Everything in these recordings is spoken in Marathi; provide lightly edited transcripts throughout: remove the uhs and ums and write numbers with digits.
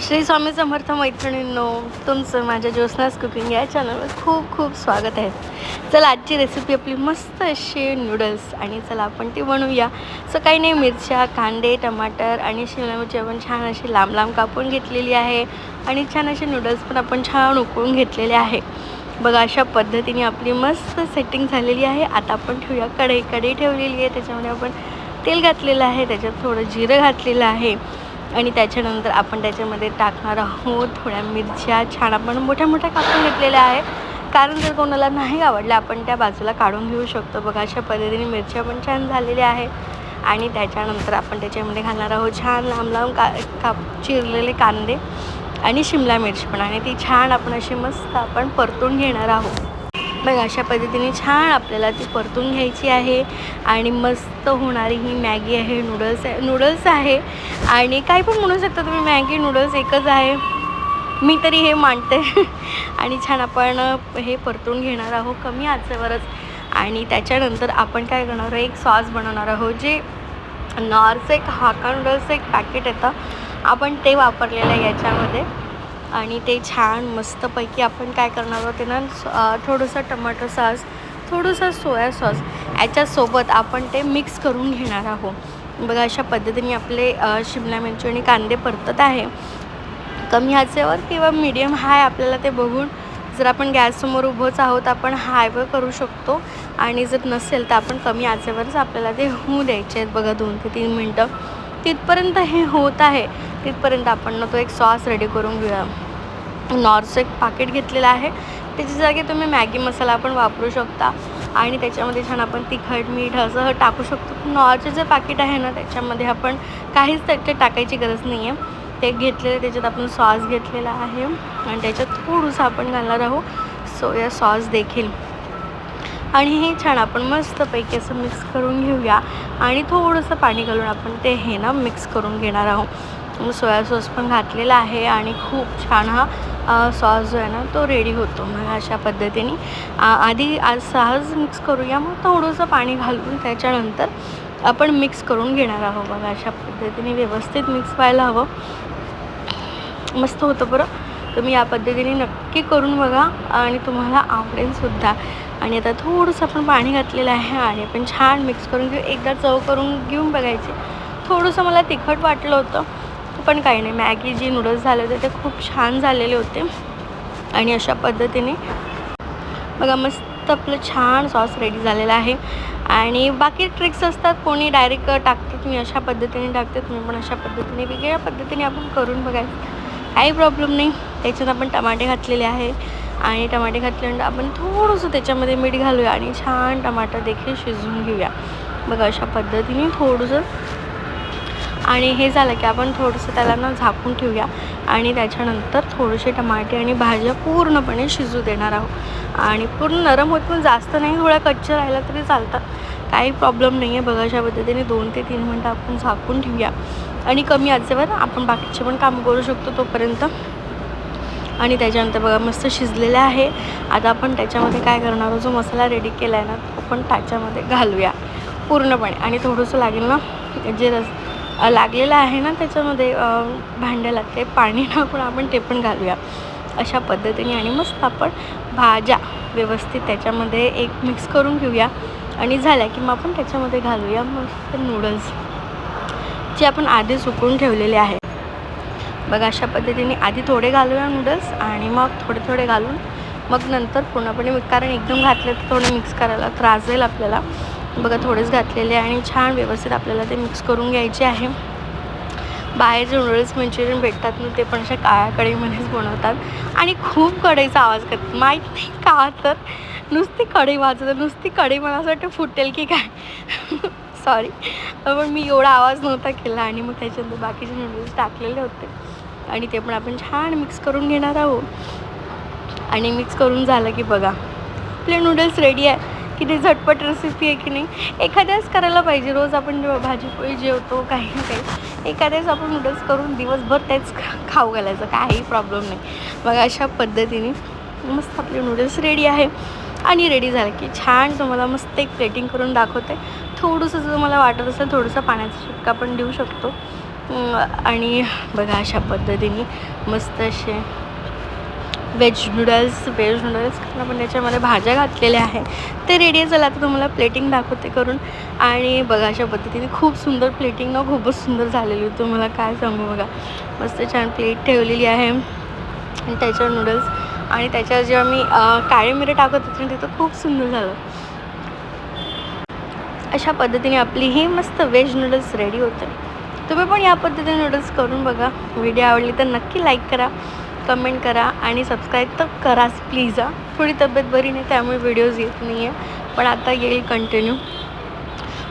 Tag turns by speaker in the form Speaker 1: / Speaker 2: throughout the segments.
Speaker 1: श्री स्वामी समर्थ मैत्रिणींनो, तुमचं माझ्या ज्योत्स्नास कुकिंग या चॅनलवर खूप खूप स्वागत आहे. चला आजची रेसिपी आपली मस्त अशी नूडल्स आणि चला आपण ती बनवूया. सो काही नाही, मिरच्या, कांदे, टमाटर आणि शिमला मिरची आपण छान अशी लांब लांब कापून घेतलेली आहे आणि छान असे नूडल्स पण आपण छान उकळून घेतलेले आहे. बघा अशा पद्धतीने आपली मस्त सेटिंग झालेली आहे. आता आपण ठेवूया कढई ठेवलेली आहे, त्याच्यामध्ये आपण तेल घातलेलं आहे, त्याच्यात थोडं जिरं घातलेलं आहे आणि त्याच्यानंतर आपण त्याच्यामध्ये टाकणार आहोत थोड्या मिरच्या छान आपण मोठ्या मोठ्या कापून घेतलेल्या आहे, कारण जर कोणाला नाही आवडलं आपण त्या बाजूला काढून घेऊ शकतो. बघा अशा पद्धतीने मिरच्या पण छान झालेल्या आहे आणि त्याच्यानंतर आपण त्याच्यामध्ये घालणार आहोत छान लांब लांब चिरलेले कांदे आणि शिमला मिरची पण, आणि ती छान आपण अशी मस्त आपण परतून घेणार आहोत. बघा अशा पद्धतीने छान आपल्याला ती परतून घ्यायची आहे आणि मस्त होणारी ही मॅगी आहे, नूडल्स आहे आणि काही पण म्हणू शकता तुम्ही, मॅगी नूडल्स एकच आहे, मी तरी हे मानते. आणि छान आपण हे परतून घेणार आहोत कमी आचेवरच. आणि त्याच्यानंतर आपण काय करणार आहोत, एक सॉस बनवणार आहोत, जे नॉरचं एक हाका नूडल्सचं एक पॅकेट येतं, आपण ते वापरलेलं आहे याच्यामध्ये. आणि ते छान मस्तपैकी आपण काय करणार आहोत ते ना, थोडंसं टमाटो सॉस, थोडंसं सोया सॉस याच्यासोबत आपण ते मिक्स करून घेणार आहोत. बघा अशा पद्धतीने आपले शिमला मिरची आणि कांदे परतत आहे कमी आचेवर किंवा मीडियम हाय, आपल्याला ते बघून. जर आपण गॅससमोर उभंच आहोत आपण हायवर करू शकतो, आणि जर नसेल तर आपण कमी आचेवरच आपल्याला ते होऊ द्यायचे आहेत. बघा 2 ते 3 मिनटं तिथपर्यंत हे होत आहे, तिथपर्यंत आपण ना तो एक सॉस रेडी करून घेऊया. नॉरचं एक पाकिट घेतलेलं आहे, त्याच्या जागी तुम्ही मॅगी मसाला पण वापरू शकता आणि त्याच्यामध्ये छान आपण तिखट मीठ असं टाकू शकतो. नॉरचं जे पाकिट आहे ना त्याच्यामध्ये आपण काहीच त्याच्यात टाकायची गरज नाही आहे. ते घेतलेलं त्याच्यात आपण सॉस घेतलेला आहे आणि त्याच्यात थोडंसं आपण घालणार आहोत सोया सॉस देखील, आणि हे छान आपण मस्तपैकी असं मिक्स करून घेऊया आणि थोडंसं पाणी घालून आपण ते हे ना मिक्स करून घेणार आहोत. सोया सॉस पण घातलेला आहे आणि खूप छान हा सॉस जो आहे ना तो रेडी होतो. मग अशा पद्धतीने आधी सहज मिक्स करूया, मग थोडंसं पाणी घालून त्याच्यानंतर आपण मिक्स करून घेणार आहोत. बघा अशा पद्धतीने व्यवस्थित मिक्स व्हायला हवं, मस्त होतं बरं. तुम्ही या पद्धतीने नक्की करून बघा आणि तुम्हाला आवडेलसुद्धा. आणि आता थोडंसं आपण पाणी घातलेलं आहे आणि आपण छान मिक्स करून घेऊ. एकदा चव करून घेऊन बघायची. थोडंसं मला तिखट वाटलं होतं, पण काही नाही, मॅगी जी नूडल्स झाले होते ते खूप छान झालेले होते. आणि अशा पद्धतीने बघा मस्त आपलं छान सॉस रेडी झालेला आहे. आणि बाकी ट्रिक्स असतात, कोणी डायरेक्ट टाकतात, मी अशा पद्धतीने टाकते, तुम्ही पण अशा पद्धतीने वेगळ्या पद्धतीने आपण करून बघायचं, काही प्रॉब्लेम नाही. त्याच्यात आपण टमाटे घातलेले आहे आणि टमाटे घातल्यानंतर आपण थोडंसं त्याच्यामध्ये मीठ घालूया आणि छान टमाटर देखील शिजवून घेऊया. बघा अशा पद्धतीने थोडंसं, आणि हे झालं की आपण थोडंसं त्याला ना झाकून ठेवूया आणि त्याच्यानंतर थोडेसे टमाटे आणि भाज्या पूर्णपणे शिजू देणार आहोत. आणि पूर्ण नरम होत पण जास्त नाही, थोड्या कच्च्या राहिला तरी चालतात, काही प्रॉब्लेम नाही आहे. बघा अशा पद्धतीने 2 ते 3 मिनटं आपण झाकून ठेवूया आणि कमी आचेवर आपण बाकीचे पण काम करू शकतो तोपर्यंत. आणि त्याच्यानंतर बघा मस्त शिजलेलं आहे. आता आपण त्याच्यामध्ये काय करणार आहोत, जो मसाला रेडी केला आहे ना तो आपण त्याच्यामध्ये घालूया पूर्णपणे. आणि थोडंसं लागेल ना, जे लागलेलं आहे ना त्याच्यामध्ये भांड्याला, ते पाणी टाकून आपण ते पण घालूया अशा पद्धतीने. आणि मस्त आपण भाज्या व्यवस्थित त्याच्यामध्ये एक मिक्स करून घेऊया आणि झाल्या की मग आपण त्याच्यामध्ये घालूया मस्त नूडल्स जे आपण आधीच उकळून ठेवलेले आहे. बघा अशा पद्धतीने आधी थोडे घालूया नूडल्स आणि मग थोडे घालून मग नंतर पूर्णपणे, कारण एकदम घातले तर थोडे मिक्स करायला त्रास जाईल आपल्याला. बघा थोडेच घातलेले आणि छान व्यवस्थित आपल्याला ते मिक्स करून घ्यायचे आहे. बाहेर जे नूडल्स मंचुरियन भेटतात ना ते पण अशा काळ्या कढईमध्येच बनवतात आणि खूप कढईचा आवाज करतात, माहीत नाही का, तर नुसती कढई वाजवतात, नुसती कढई, मला असं वाटतं फुटेल की काय. सॉरी, पण मी एवढा आवाज नव्हता केला. आणि मग त्याच्यानंतर बाकीचे नूडल्स टाकलेले होते आणि ते पण आपण छान मिक्स करून घेणार आहोत. आणि मिक्स करून झालं की बघा आपले नूडल्स रेडी आहे. किती झटपट रेसिपी आहे की नाही. एखाद्याच करायला पाहिजे, रोज आपण जेव्हा भाजीपोळी जेवतो काही ना काही, एखाद्याच आपण नूडल्स करून दिवसभर तेच खाऊ घालायचं, काही प्रॉब्लेम नाही. बघा अशा पद्धतीने मस्त आपले नूडल्स रेडी आहे. आणि रेडी झालं की छान तुम्हाला मस्त एक प्लेटिंग करून दाखवते. थोडंसं जर मला वाटत असेल थोडंसं पाण्याचा शिपका पण देऊ शकतो, आणि बघा अशा पद्धतीने मस्त असे व्हेज नूडल्स कारण आपण त्याच्यामध्ये भाज्या घातलेल्या आहे ते रेडी आहे. चला आता तुम्हाला प्लेटिंग दाखवते करून. आणि बघा अशा पद्धतीने खूप सुंदर प्लेटिंग ना, खूपच सुंदर झालेली होती. तुम्हाला काय सांगू, बघा मस्त छान प्लेट ठेवलेली आहे आणि त्याच्यावर नूडल्स आणि त्याच्यावर जेव्हा मी काळे मिरे टाकत होते ना, तिथं खूप सुंदर झालं. अशा पद्धतीने आपली ही मस्त व्हेज नूडल्स रेडी होते. तुम्ही पण या पद्धतीने नूडल्स करून बघा. व्हिडिओ आवडली तर नक्की लाईक करा, कमेंट करा आणि सबस्क्राईब तर कराच प्लीज. थोडी तब्येत बरी नाही त्यामुळे व्हिडिओज येत नाही आहे, पण आता येईल कंटिन्यू.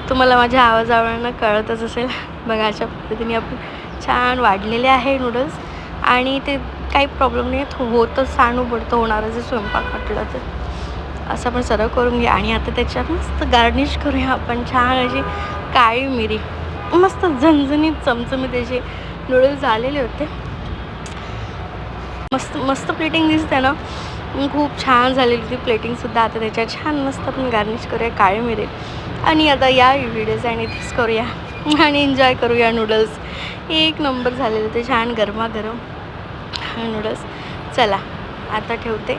Speaker 1: तुम्हाला माझ्या आवाजावरनं कळतच असेल. बघा अशा पद्धतीने आपण छान वाढलेले आहे नूडल्स आणि ते काही प्रॉब्लेम नाही होतं, पडतं होणारं जे स्वयंपाक म्हटलं तर. असं आपण सर्व करून घ्या आणि आता त्याच्यात मस्त गार्निश करूया आपण छान अशी काळी मिरी. मस्त झणझणीत चमचमीत त्याचे नूडल्स झालेले होते. मस्त प्लेटिंग दिसते ना, खूप छान झालेली ती प्लेटिंगसुद्धा. आता त्याच्यात छान मस्त आपण गार्निश करूया काळे मिरे आणि आता या व्हिडिओज आणि तीच करूया आणि एन्जॉय करूया. नूडल्स एक नंबर झालेले ते छान गरमागरम नूडल्स. चला आता ठेवते.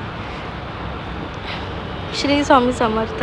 Speaker 1: श्री स्वामी समर्थ.